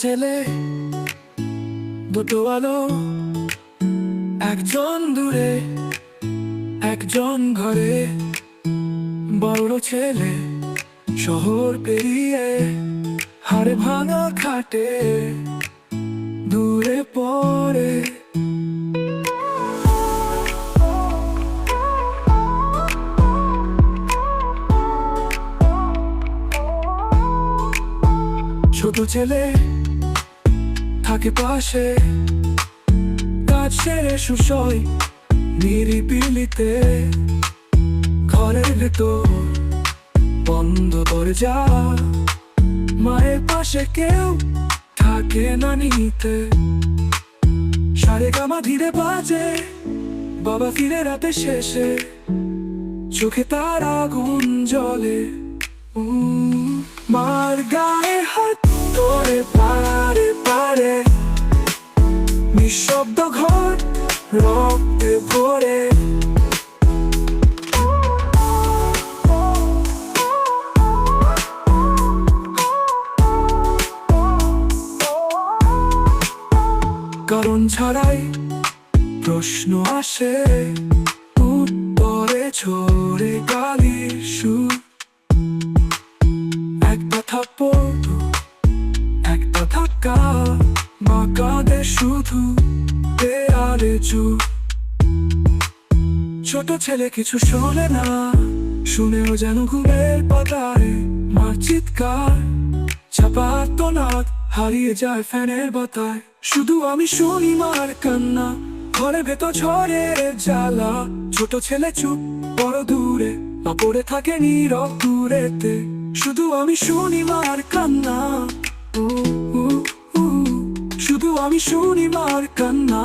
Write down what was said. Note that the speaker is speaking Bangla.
ছেলে দুটো আলো, একজন দূরে একজন ঘরে। বড় ছেলে শহর পেরিয়ে হাড়ে ভাঙা খাটে দূরে পড়ে। ছোট ছেলে থাকে পাশে, কাজ সেরে সুসয় নিরিবিলিতে। ঘরের ভেতর বন্ধ দরজা, মায়ের পাশে কেউ থাকে না নিতে। সারেগামা ধীরে বাজে, বাবা ফিরে রাতে শেষে, চোখে তার আগুন জ্বলে। মার গায়ে হাত ধরে পারে পারে, নিঃশব্দ ঘর রক্তে ভরে। কারণ ছাড়াই প্রশ্ন আসে, উত্তরে ঝরে গালির সুর। একটা থাপ্পড়, একটা ধাক্কা, মা কাঁদে শুধু দেয়ালে চুপ। ছোট ছেলে কিছু শোনে না, শুনেও যেন ঘুমের পাতায়। মার চিৎকার চাপা আর্তনাদ হারিয়ে যায় ফ্যানের বাতায়। শুধু আমি শুনি মার কান্না, ঘরে ভেতর ঝড়ে জ্বালা। ছোট ছেলে চুপ বড় দূরে, মা পড়ে থাকে নীরব দূরেতে। শুধু আমি শুনি মার কান্না, শুধু আমি শুনি মার কান্না।